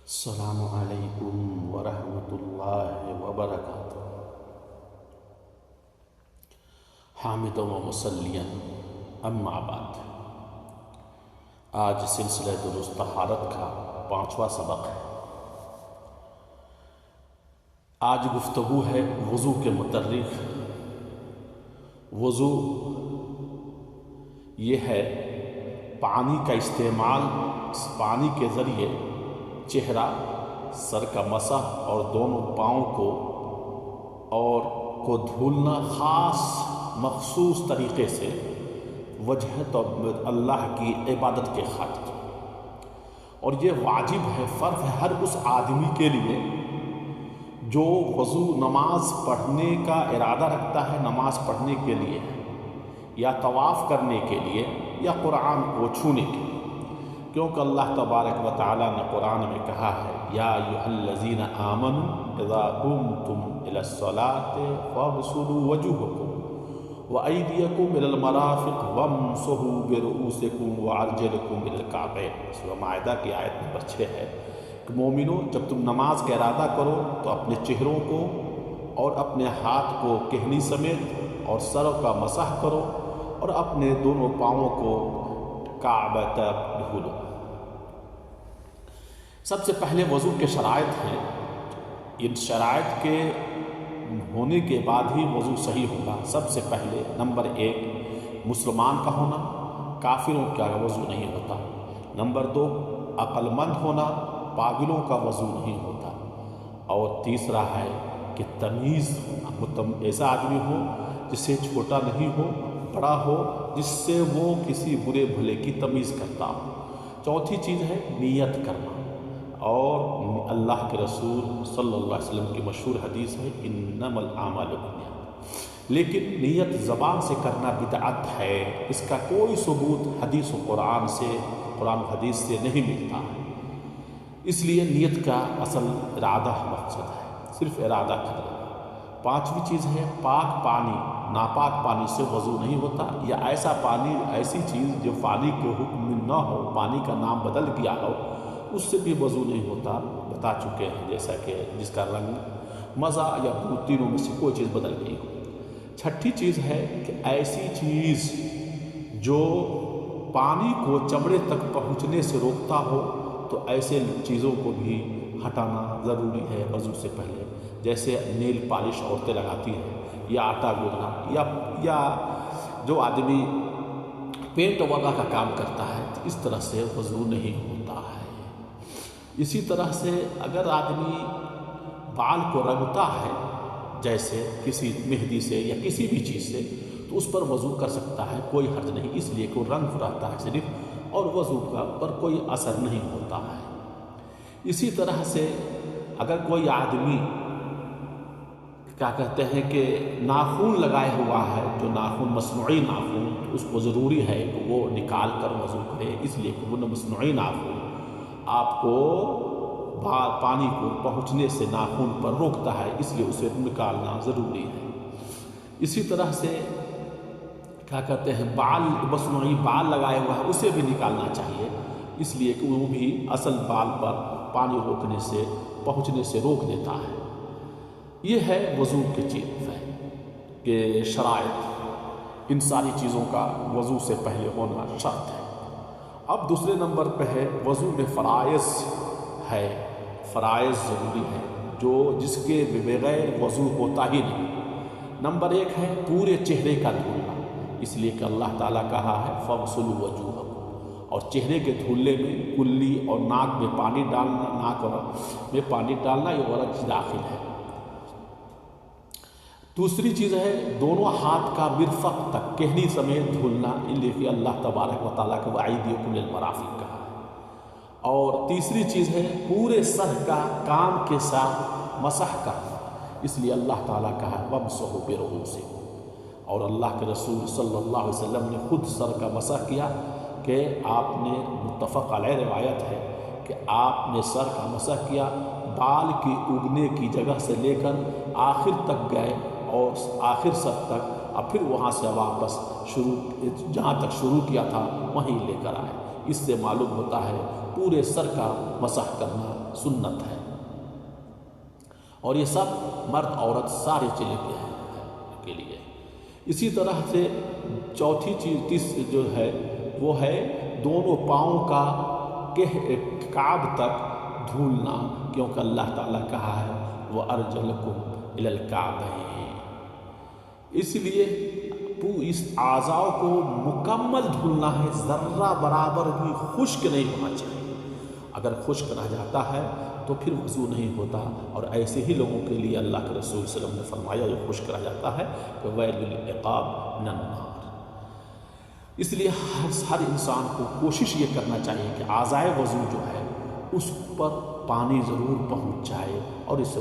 السلام علیکم ورحمۃ اللہ وبرکاتہ۔ حامد و مسلیاً اما بعد، آج سلسلہ درست طہارت کا 5واں سبق ہے۔ آج گفتگو ہے وضو کے متعلق۔ وضو یہ ہے پانی کا استعمال، اس پانی کے ذریعے چہرہ، سر کا مسح اور دونوں پاؤں کو دھولنا خاص مخصوص طریقے سے وجہ اللہ کی عبادت کے خاطر، اور یہ واجب ہے، فرض ہے ہر اس آدمی کے لیے جو وضو نماز پڑھنے کا ارادہ رکھتا ہے، نماز پڑھنے کے لیے یا طواف کرنے کے لیے یا قرآن کو چھونے کے لیے، کیونکہ اللہ تبارک و تعالیٰ نے قرآن میں کہا ہے یا ایھا الذین آمنوا اذا قمتم الی الصلاۃ فاغسلوا وجوہکم وایدیکم الی المرافق وامسحوا برؤوسکم وارجلکم الی الکعبین۔ سورہ مائدہ کی آیت نمبر 6 ہے کہ مومنو، جب تم نماز کا ارادہ کرو تو اپنے چہروں کو اور اپنے ہاتھ کو کہنی سمیت اور سر کا مسح کرو اور اپنے دونوں پاؤں کو کعبہ تک دھولو۔ سب سے پہلے وضو کے شرائط ہیں، ان شرائط کے ہونے کے بعد ہی وضو صحیح ہوگا۔ سب سے پہلے نمبر 1 مسلمان کا ہونا، کافروں کا وضو نہیں ہوتا۔ نمبر 2 عقل مند ہونا، پاگلوں کا وضو نہیں ہوتا۔ اور تیسرا ہے کہ تمیز ہونا، ایسا آدمی ہو جس سے چھوٹا نہیں ہو، بڑا ہو جس سے وہ کسی برے بھلے کی تمیز کرتا ہو۔ چوتھی چیز ہے نیت کرنا، اور اللہ کے رسول صلی اللہ علیہ وسلم کی مشہور حدیث ہے انما الاعمال بالنیات، لیکن نیت زبان سے کرنا بدعت ہے، اس کا کوئی ثبوت حدیث و قرآن و حدیث سے نہیں ملتا ہے۔ اس لیے نیت کا اصل ارادہ مقصد ہے، صرف ارادہ کرنا۔ پانچویں چیز ہے پاک پانی، ناپاک پانی سے وضو نہیں ہوتا، یا ایسا پانی، ایسی چیز جو پانی کے حکم میں نہ ہو، پانی کا نام بدل گیا ہو، اس سے بھی وضو نہیں ہوتا، بتا چکے ہیں، جیسا کہ جس کا رنگ، مزہ یا بو، تینوں میں سے کوئی چیز بدل گئی ہو۔ چھٹی چیز ہے کہ ایسی چیز جو پانی کو چمڑے تک پہنچنے سے روکتا ہو تو ایسے چیزوں کو بھی ہٹانا ضروری ہے وضو سے پہلے، جیسے نیل پالش عورتیں لگاتی ہیں، یا آٹا گوندنا، یا جو آدمی پینٹ وغیرہ کا کام کرتا ہے، اس طرح سے وضو نہیں ہوتا ہے۔ اسی طرح سے اگر آدمی بال کو رنگتا ہے، جیسے کسی مہندی سے یا کسی بھی چیز سے، تو اس پر وضو کر سکتا ہے، کوئی حرج نہیں، اس لیے کہ وہ رنگ رہتا ہے صرف، اور وضو کا پر کوئی اثر نہیں ہوتا ہے۔ اسی طرح سے اگر کوئی آدمی کیا کہتے ہیں کہ ناخن لگائے ہوا ہے، جو ناخن مصنوعی ناخن، اس کو ضروری ہے کہ وہ نکال کر وضو کرے، اس لیے کہ وہ مصنوعی ناخن آپ کو پانی کو پہنچنے سے ناخن پر روکتا ہے، اس لیے اسے نکالنا ضروری ہے۔ اسی طرح سے کیا کہتے ہیں مصنوعی بال لگائے ہوا ہے، اسے بھی نکالنا چاہیے، اس لیے کہ وہ بھی اصل بال پر پانی روکنے سے، پہنچنے سے روک دیتا ہے۔ یہ ہے وضو کی چیز ہے کہ شرائط، ان ساری چیزوں کا وضو سے پہلے ہونا شرط ہے۔ اب دوسرے نمبر پہ ہے وضو میں فرائض ہے، فرائض ضروری ہے، جس کے بغیر وضو ہوتا ہی نہیں۔ نمبر 1 ہے پورے چہرے کا دھلنا، اس لیے کہ اللہ تعالیٰ کہا ہے فاغسلوا وجوہکم، اور چہرے کے دھلنے میں کلی اور ناک میں پانی ڈالنا، ناک میں پانی ڈالنا، یہ غلط داخل ہے۔ دوسری چیز ہے دونوں ہاتھ کا مرفق تک کہنی سمیت دھلنا، اس لیے کہ اللہ تبارک و تعالیٰ کے وایدیکم الی المرافق کہا ہے۔ اور تیسری چیز ہے پورے سر کا کان کے ساتھ مسح کرنا، اس لیے اللہ تعالیٰ کہا ہے وامسحوا برؤوسکم، اور اللہ کے رسول صلی اللہ علیہ وسلم نے خود سر کا مسح کیا، کہ آپ نے، متفق علیہ روایت ہے کہ آپ نے سر کا مسح کیا، بال کی اگنے کی جگہ سے لے کر آخر تک گئے، اور آخر سر تک، اور پھر وہاں سے واپس جہاں تک شروع کیا تھا وہیں لے کر آئے۔ اس سے معلوم ہوتا ہے پورے سر کا مسح کرنا سنت ہے، اور یہ سب مرد عورت سارے چلے کے لیے۔ اسی طرح سے چوتھی چیز جو ہے وہ ہے دونوں پاؤں کا کعب تک دھولنا، کیونکہ اللہ تعالیٰ کہا ہے وَأَرْجُلَكُمْ إِلَى الْكَعْبَيْنِ، اس لیے اس اعضاء کو مکمل دھلنا ہے، ذرہ برابر بھی خشک نہیں ہونا چاہیے۔ اگر خشک رہ جاتا ہے تو پھر وضو نہیں ہوتا، اور ایسے ہی لوگوں کے لیے اللہ کے رسول صلی اللہ علیہ وسلم نے فرمایا جو خشک رہ جاتا ہے کہ وَيْلٌ لِلْعِقَابِ مِنَ النَّارِ۔ اس لیے ہر انسان کو کوشش یہ کرنا چاہیے کہ اعضائے وضو جو ہے اس پر پانی ضرور پہنچ جائے، اور اسے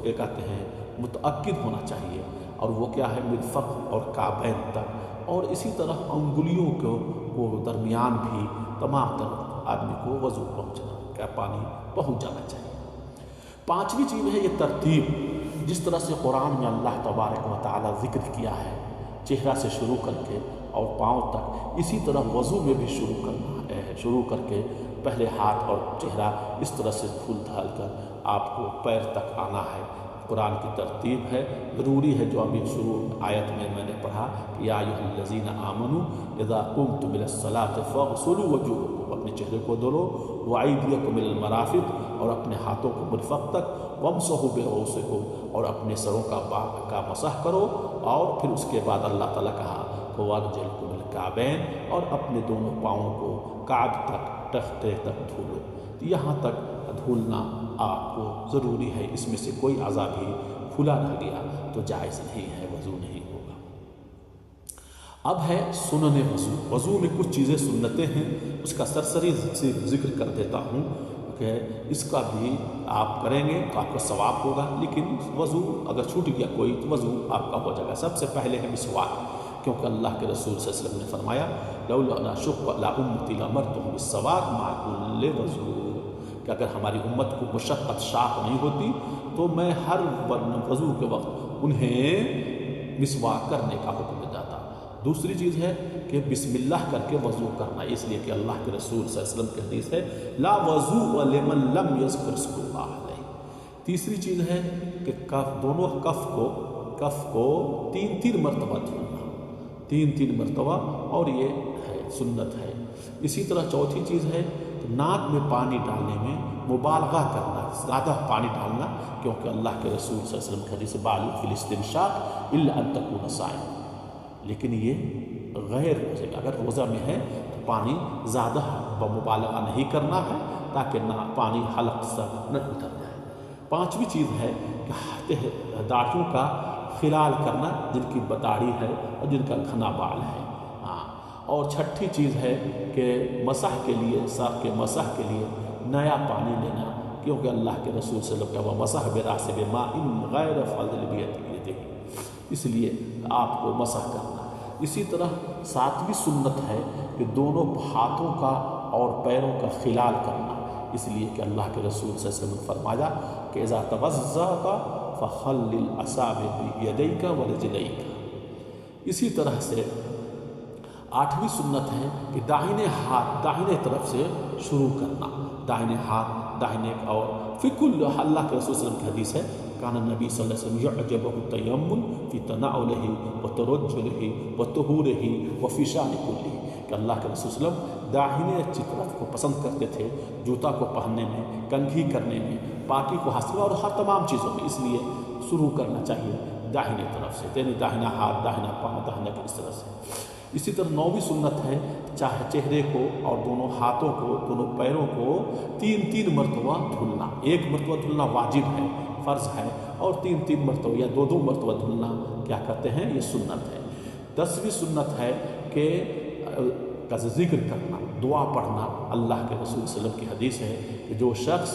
کہتے ہیں متأکد ہونا چاہیے، اور وہ کیا ہے مرفق اور کعبین تک، اور اسی طرح انگلیوں کو درمیان بھی تمام طرف آدمی کو وضو پہنچنا کا پانی پہنچ جانا چاہیے۔ پانچویں چیز ہے یہ ترتیب، جس طرح سے قرآن میں اللہ تبارک و تعالیٰ ذکر کیا ہے چہرہ سے شروع کر کے اور پاؤں تک، اسی طرح وضو میں بھی شروع کر کے پہلے ہاتھ اور چہرہ اس طرح سے دھل دھال کر آپ کو پیر تک آنا ہے۔ قرآن کی ترتیب ہے، ضروری ہے، جو ابھی شروع آیت میں نے پڑھا کہ یا ایھا الذین آمنوا اذا قمتم الی الصلاۃ فاغسلوا وجوہکم، اپنے چہرے کو دھلو، وایدیکم الی المرافق، اور اپنے ہاتھوں کو مرفق تک، وامسحوا برؤوسکم، اور اپنے سروں کا مسح کرو، اور پھر اس کے بعد اللہ تعالیٰ کہا کہ وارجلکم الی الکعبین، اور اپنے دونوں پاؤں کو کعب تک ٹختے تک دھولو۔ یہاں تک دھولنا آپ کو ضروری ہے، اس میں سے کوئی اعضاء بھی کھلا رہ گیا تو جائز نہیں ہے، وضو نہیں ہوگا۔ اب ہے سنن وضو، وضو میں کچھ چیزیں سنتیں ہیں، اس کا سرسری ذکر کر دیتا ہوں کہ اس کا بھی آپ کریں گے تو آپ کا ثواب ہوگا، لیکن وضو اگر چھوٹ گیا کوئی تو وضو آپ کا ہو جائے گا۔ سب سے پہلے ہے مسواک، کیونکہ اللہ کے رسول صلی اللہ علیہ وسلم نے فرمایا لولا ان اشق علی امتی لامرتهم بالسواک مع کل وضو، کہ اگر ہماری امت کو مشقت شاق نہیں ہوتی تو میں ہر وضو کے وقت انہیں مسواک کرنے کا حکم دیتا۔ دوسری چیز ہے کہ بسم اللہ کر کے وضو کرنا، اس لیے کہ اللہ کے رسول صلی اللہ علیہ وسلم کی حدیث ہے لا وضوء لمن لم یذکر اسم اللہ علیہ۔ تیسری چیز ہے کہ دونوں کف کو تین مرتبہ دھونا، تین مرتبہ، اور یہ ہے سنت ہے۔ اسی طرح چوتھی چیز ہے ناک میں پانی ڈالنے میں مبالغہ کرنا، زیادہ پانی ڈالنا، کیونکہ اللہ کے رسول صلی اللہ علیہ وسلم کی حدیث بالغ فی الاستنشاق الا ان تکون صائما، لیکن یہ غیر روزے میں، اگر روزہ میں ہے تو پانی زیادہ مبالغہ نہیں کرنا ہے تاکہ نہ پانی حلق سے نہ اتر جائے۔ پانچویں چیز ہے کہ داڑھیوں کا خلال کرنا، جن کی داڑھی ہے اور جن کا گھنا بال ہے، اور چھٹی چیز ہے کہ مسح کے لیے، سر کے مسح کے لیے نیا پانی لینا، کیونکہ اللہ کے رسول صلی اللہ علیہ وسلم کا مسح براس بماء غیر فضل بیدہ، اس لیے آپ کو مسح کرنا۔ اسی طرح ساتویں سنت ہے کہ دونوں ہاتھوں کا اور پیروں کا خلال کرنا، اس لیے کہ اللہ کے رسول صلی اللہ علیہ وسلم نے فرمایا کہ اذا توضأت فخلل اصابع یدیک ورجلیک۔ اسی طرح سے آٹھویں سنت ہے کہ داہنے ہاتھ داہنے طرف سے شروع کرنا، داہنے ہاتھ داہنے، اور فکل اللہ کے رسول صلی اللہ علیہ وسلم کی حدیث ہے کان النبی صلی اللہ علیہ وسلم یعجبہ التیمم فی تناولہ وترجلہ وطہورہ وفی شأن کلہ، کہ اللہ کے رسول صلی اللہ علیہ وسلم داہنے طرف کو پسند کرتے تھے، جوتا کو پہننے میں، کنگھی کرنے میں، پاکی کو حاصل اور ہر تمام چیزوں میں، اس لیے شروع کرنا چاہیے داہنے طرف سے، یعنی داہنا ہاتھ داہنا پاؤں داہنا کی اس طرح سے۔ اسی طرح نویں سنت ہے چہرے کو اور دونوں ہاتھوں کو، دونوں پیروں کو تین مرتبہ دھلنا، ایک مرتبہ دھلنا واجب ہے، فرض ہے، اور تین مرتبہ یا دو مرتبہ دھلنا کیا کہتے ہیں یہ سنت ہے۔ 10ویں سنت ہے کہ کا ذکر کرنا، دعا پڑھنا، اللہ کے رسول صلی اللہ علیہ وسلم کی حدیث ہے کہ جو شخص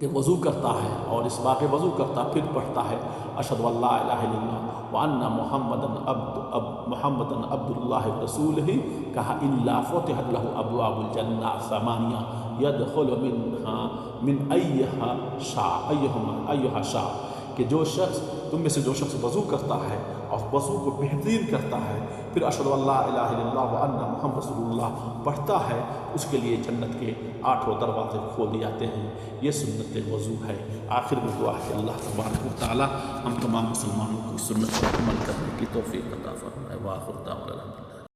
کہ وضو کرتا ہے اور اس باقی وضو کرتا پھر پڑھتا ہے اشہد ان لا الہ الا اللہ وان محمدًا عبد اللہ رسولہ، کہا الا فتحت لہ ابواب الجنہ ثمانیہ یدخل من ایہا شاء، کہ جو شخص تم میں سے جو شخص وضو کرتا ہے اور وضو کو بہترین کرتا ہے پھر اشہدو ان لا الہ الا اللہ و ان محمد رسول اللہ پڑھتا ہے، اس کے لیے جنت کے 8 دروازے کھول دیے جاتے ہیں۔ یہ سنت وضو ہے۔ آخر میں دعا ہے کہ اللہ تبارک و تعالی ہم تمام مسلمانوں کو اس سنت پر عمل کرنے کی توفیق عطا فرمائے۔ وآخر دعوانا الحمدللہ۔